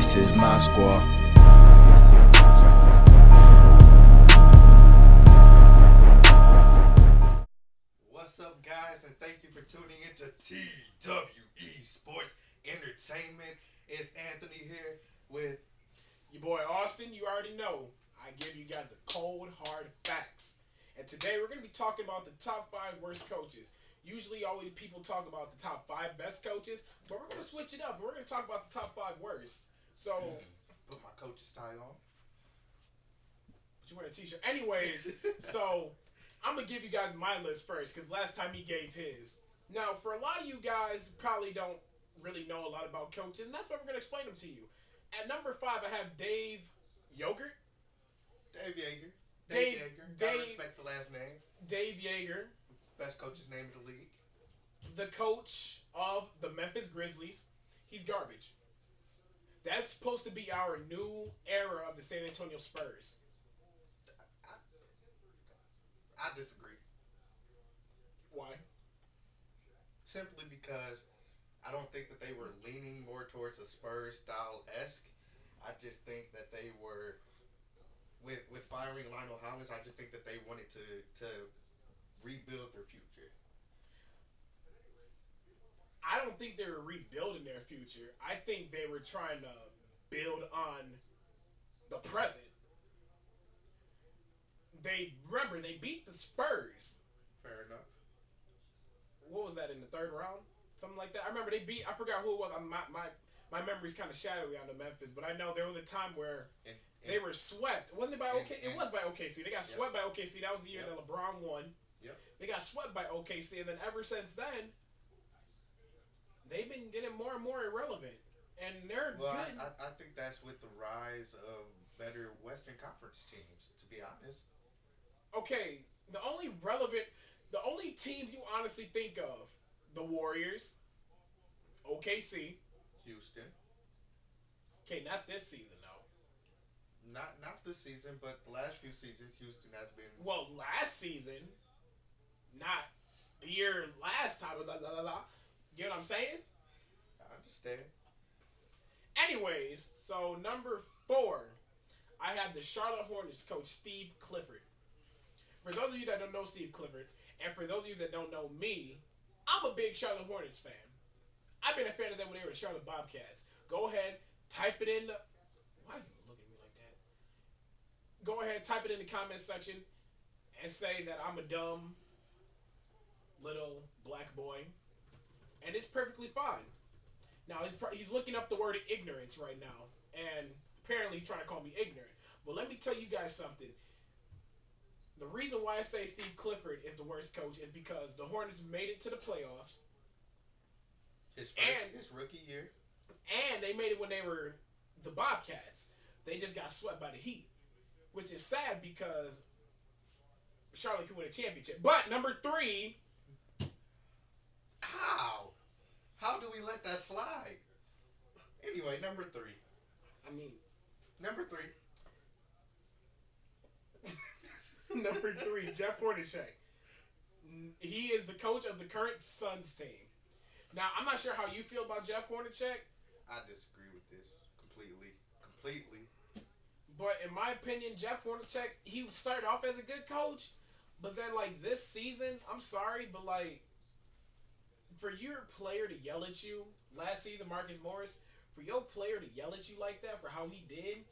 This is my squad. What's up, guys, and thank you for tuning into TWE Sports Entertainment. It's Anthony here with your boy Austin. You already know I give you guys the cold, hard facts. And today we're going to be talking about the top 5 worst coaches. Usually, always people talk about the top 5 best coaches, but we're going to switch it up. We're going to talk about the top 5 worst. So, put my coach's tie on. But you wear a t-shirt. Anyways, so I'm going to give you guys my list first because last time he gave his. Now, for a lot of you guys, probably don't really know a lot about coaches, and that's why we're going to explain them to you. At number 5, I have Dave Yogurt. Dave Yeager. Dave Yeager. Gotta respect the last name. Dave Yeager. Best coach's name in the league. The coach of the Memphis Grizzlies. He's garbage. That's supposed to be our new era of the San Antonio Spurs. I disagree. Why? Simply because I don't think that they were leaning more towards a Spurs style-esque. I just think that they were, with firing Lionel Hollins, I just think that they wanted to rebuild their future. I don't think they were rebuilding their future. I think they were trying to build on the present. They beat the Spurs. Fair enough. What was that, in the 3rd round? Something like that. I remember I forgot who it was. My memory's kind of shadowy on the Memphis, but I know there was a time where they were swept. Wasn't it by OKC? It was by OKC. They got swept by OKC. That was the year that LeBron won. Yep. They got swept by OKC, and then ever since then, they've been getting more and more irrelevant. And they're good. I think that's with the rise of better Western Conference teams, to be honest. Okay, the only teams you honestly think of, the Warriors, OKC, Houston. Okay, not this season though. Not this season, but the last few seasons, Houston has been. Well, last season, not the year last time. Blah, blah, blah, blah. You know what I'm saying? I understand. Anyways, so number 4, I have the Charlotte Hornets coach Steve Clifford. For those of you that don't know Steve Clifford, and for those of you that don't know me, I'm a big Charlotte Hornets fan. I've been a fan of them when they were the Charlotte Bobcats. Go ahead, type it in the... Why are you looking at me like that? Go ahead, type it in the comment section and say that I'm a dumb little black boy. And it's perfectly fine. Now, he's looking up the word ignorance right now. And apparently he's trying to call me ignorant. But let me tell you guys something. The reason why I say Steve Clifford is the worst coach is because the Hornets made it to the playoffs. His rookie year. And they made it when they were the Bobcats. They just got swept by the Heat. Which is sad because Charlotte could win a championship. But number 3... How? How do we let that slide? Anyway, number 3. Number 3. Number 3, Jeff Hornacek. He is the coach of the current Suns team. Now, I'm not sure how you feel about Jeff Hornacek. I disagree with this completely. But in my opinion, Jeff Hornacek, he started off as a good coach, but then, like, this season, I'm sorry, but, like, for your player to yell at you, last season, Marcus Morris, for your player to yell at you like that for how he did,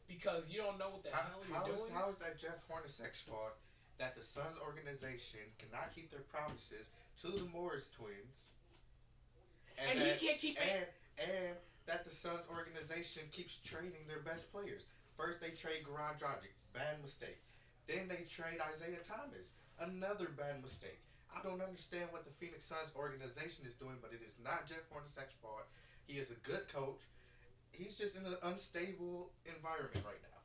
because you don't know what the hell you're doing. How is that Jeff Hornacek's fault that the Suns organization cannot keep their promises to the Morris twins? And he can't keep it. And that the Suns organization keeps trading their best players. First they trade Goran Dragic, bad mistake. Then they trade Isaiah Thomas, another bad mistake. I don't understand what the Phoenix Suns organization is doing, but it is not Jeff Hornacek's fault. He is a good coach. He's just in an unstable environment right now.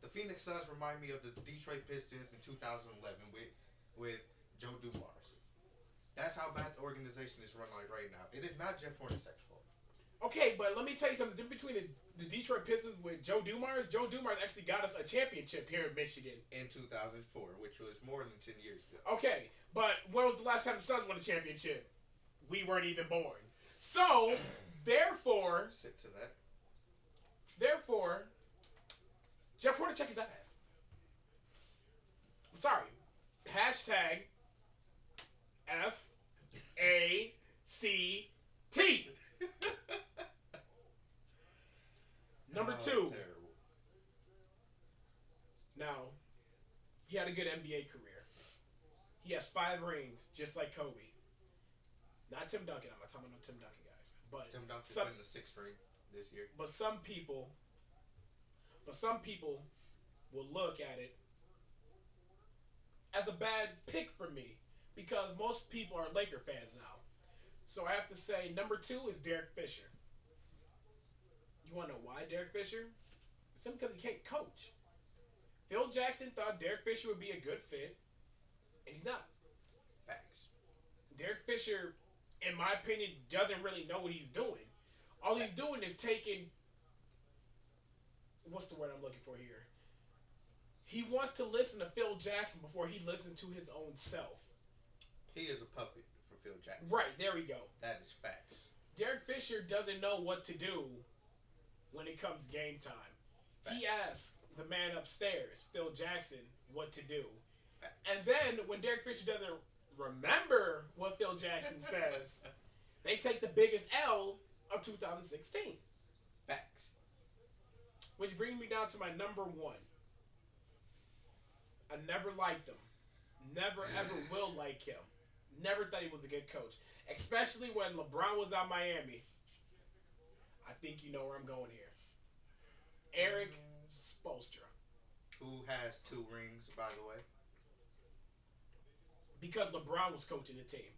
The Phoenix Suns remind me of the Detroit Pistons in 2011 with Joe Dumars. That's how bad the organization is run like right now. It is not Jeff Hornacek's fault. Okay, but let me tell you something. In between the Detroit Pistons with Joe Dumars actually got us a championship here in Michigan. In 2004, which was more than 10 years ago. Okay, but when was the last time the Suns won a championship? We weren't even born. So, therefore... Sit to that. Therefore, Jeff Hornacek his ass. I'm sorry. Hashtag FACT. Number Oh, two. terrible. Now, he had a good NBA career. He has 5 rings, just like Kobe. Not Tim Duncan. I'm not talking about no Tim Duncan guys. But Tim Duncan's some, winning the 6th ring this year. but some people, will look at it as a bad pick for me because most people are Laker fans now. So I have to say, number 2 is Derek Fisher. You want to know why Derek Fisher? It's simply because he can't coach. Phil Jackson thought Derek Fisher would be a good fit, and he's not. Facts. Derek Fisher, in my opinion, doesn't really know what he's doing. All he's doing is taking. What's the word I'm looking for here? He wants to listen to Phil Jackson before he listens to his own self. He is a puppet for Phil Jackson. Right, there we go. That is facts. Derek Fisher doesn't know what to do when it comes game time. Facts. He asks the man upstairs, Phil Jackson, what to do. Facts. And then when Derek Fisher doesn't remember what Phil Jackson says, they take the biggest L of 2016. Facts. Which brings me down to my number 1. I never liked him. Never ever will like him. Never thought he was a good coach. Especially when LeBron was at Miami. I think you know where I'm going here. Eric Spoelstra. Who has 2 rings, by the way? Because LeBron was coaching the team.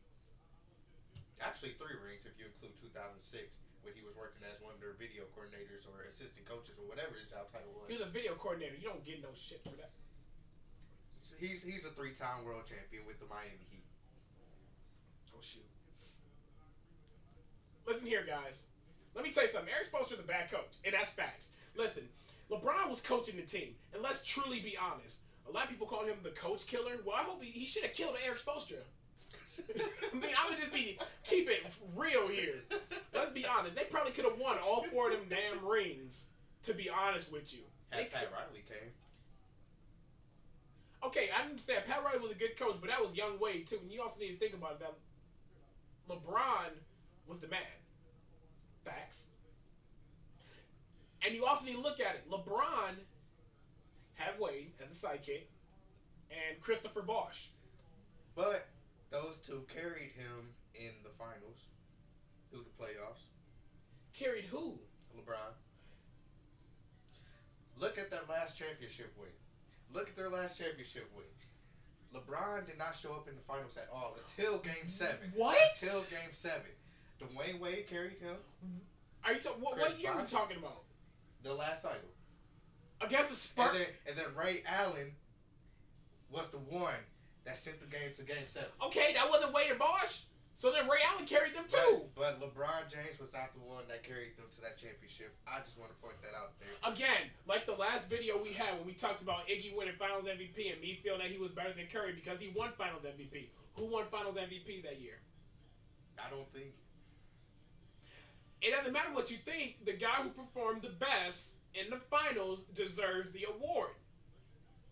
Actually, 3 rings if you include 2006 when he was working as one of their video coordinators or assistant coaches or whatever his job title was. He was a video coordinator. You don't get no shit for that. He's a 3-time world champion with the Miami Heat. Oh, shoot. Listen here, guys. Let me tell you something. Eric Spoelstra's a bad coach, and that's facts. Listen, LeBron was coaching the team, and let's truly be honest. A lot of people call him the coach killer. Well, I hope he should have killed Eric Spoelstra. I mean, I would just keep it real here. Let's be honest. They probably could have won all 4 of them damn rings, to be honest with you. Had Pat Riley came. Okay, I understand. Pat Riley was a good coach, but that was young Wade, too. And you also need to think about it, that LeBron was the man. Facts. And you also need to look at it. LeBron had Wade as a sidekick and Christopher Bosh. But those 2 carried him in the finals through the playoffs. Carried who? LeBron. Look at their last championship win. Look at their last championship win. LeBron did not show up in the finals at all until Game 7. What? Until Game 7. Dwayne Wade carried him. Are you what year are we talking about? The last title. Against the Spurs? And then Ray Allen was the one that sent the game to Game 7. Okay, that wasn't Wade or Bosh. So then Ray Allen carried them too. But LeBron James was not the one that carried them to that championship. I just want to point that out there. Again, like the last video we had when we talked about Iggy winning Finals MVP and me feeling that he was better than Curry because he won Finals MVP. Who won Finals MVP that year? I don't think. It doesn't matter what you think. The guy who performed the best in the finals deserves the award.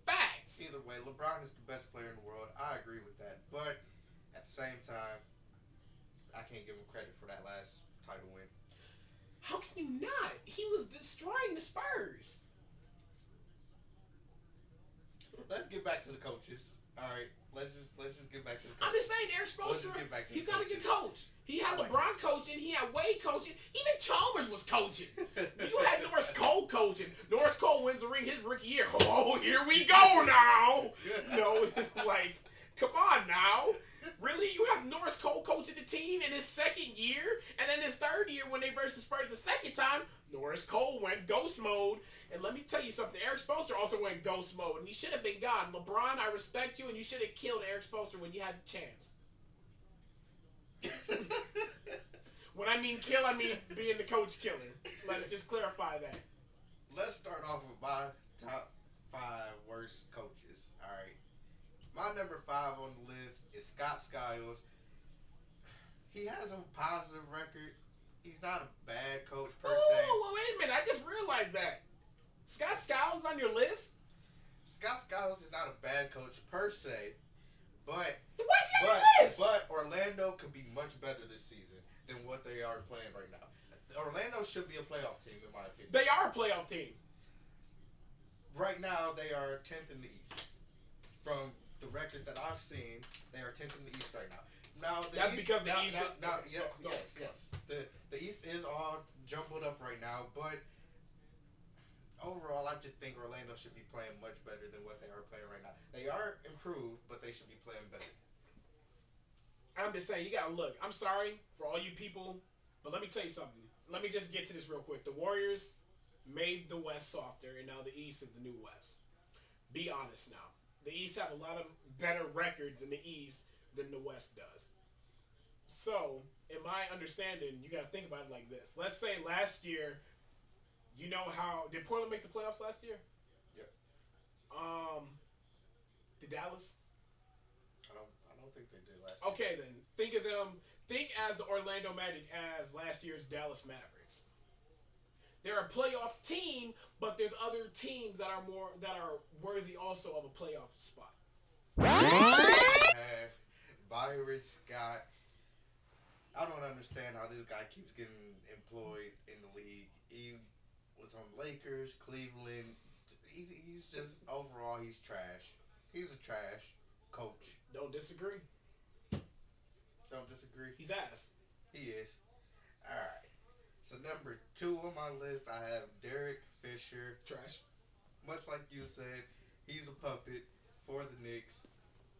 Facts. Either way, LeBron is the best player in the world. I agree with that. But at the same time, I can't give him credit for that last title win. How can you not? He was destroying the Spurs. Let's get back to the coaches. All right, let's just get back to the coaches. I'm just saying, Eric Let's Spoelstra, just get back to he's the got a good coach. He had I like LeBron coaching. He had Wade coaching. Even Chalmers was coaching. You had Norris Cole coaching. Norris Cole wins the ring his rookie year. Oh, here we go now. No, it's like, come on now. Really? You have Norris Cole coaching the team in his second year? And then his third year when they versed the Spurs the second time, Norris Cole went ghost mode. And let me tell you something. Eric Spoelstra also went ghost mode. And he should have been gone. LeBron, I respect you, and you should have killed Eric Spoelstra when you had the chance. When I mean kill, I mean being the coach killer. Let's just clarify that. Let's start off with my top 5 worst coaches. All right. My number 5 on the list is Scott Skiles. He has a positive record, He's not a bad coach per Oh, se. wait a minute! I just realized that Scott Skiles on your list. Scott Skiles is not a bad coach per se, but What's on your list? but Orlando could be much better this season than what they are playing right now. Orlando should be a playoff team in my opinion. They are a playoff team. Right now, they are 10th in the East. From the records that I've seen, they are 10th in the East right now. Now That's because the East. Yes. The East is all jumbled up right now, but overall, I just think Orlando should be playing much better than what they are playing right now. They are improved, but they should be playing better. I'm just saying, you gotta look. I'm sorry for all you people, but let me tell you something. Let me just get to this real quick. The Warriors made the West softer, and now the East is the new West. Be honest now. The East have a lot of better records in the East than the West does. So, in my understanding, you gotta think about it like this. Let's say last year, you know how did Portland make the playoffs last year? Yep. Did Dallas? I don't think they did last year. Okay, then think of them. Think as the Orlando Magic as last year's Dallas Mavericks. They're a playoff team, but there's other teams that are worthy also of a playoff spot. Byron Scott. I don't understand how this guy keeps getting employed in the league. He was on Lakers, Cleveland. He's just overall he's trash. He's a trash coach. Don't disagree. Don't disagree. He's ass. He is. All right. So number 2 on my list, I have Derek Fisher. Trash. Much like you said, he's a puppet for the Knicks.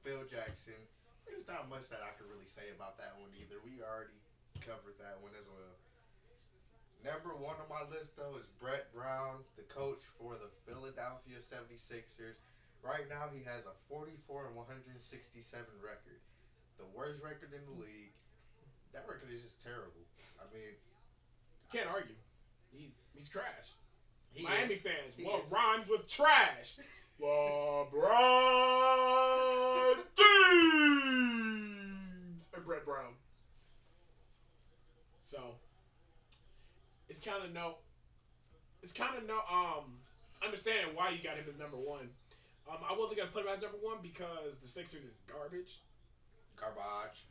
Phil Jackson. There's not much that I could really say about that one either. We already covered that one as well. Number 1 on my list, though, is Brett Brown, the coach for the Philadelphia 76ers. Right now, he has a 44 and 167 record. The worst record in the league. That record is just terrible. I mean, can't argue. He's trash. is. Miami fans. He What is. rhymes with trash? LeBron James and Brett Brown. So it's kind of no understanding why you got him as number 1. I wasn't gonna put him as number 1 because the Sixers is garbage. Garbage.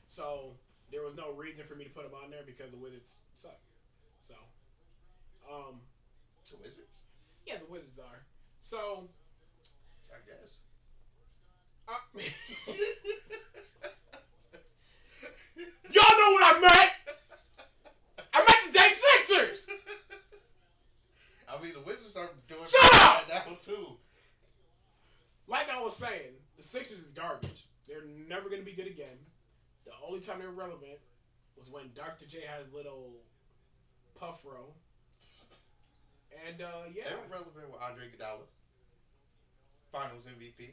So there was no reason for me to put him on there because the Wizards suck. So, The Wizards? yeah, the Wizards are. So, I guess. y'all know what I meant. I meant the dang Sixers. I mean, the Wizards are doing Shut up! that now too. Like I was saying, the Sixers is garbage. They're never gonna be good again. The only time they were relevant was when Dr. J had his little puff row. And yeah, They were relevant with Andre Iguodala. Finals MVP.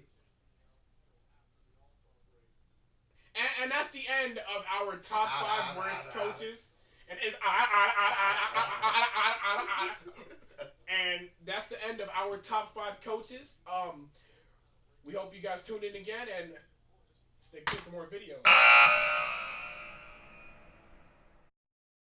and that's the end of our top 5 worst coaches. And it's and that's the end of our top 5 coaches. We hope you guys tune in again and stay tuned for more videos.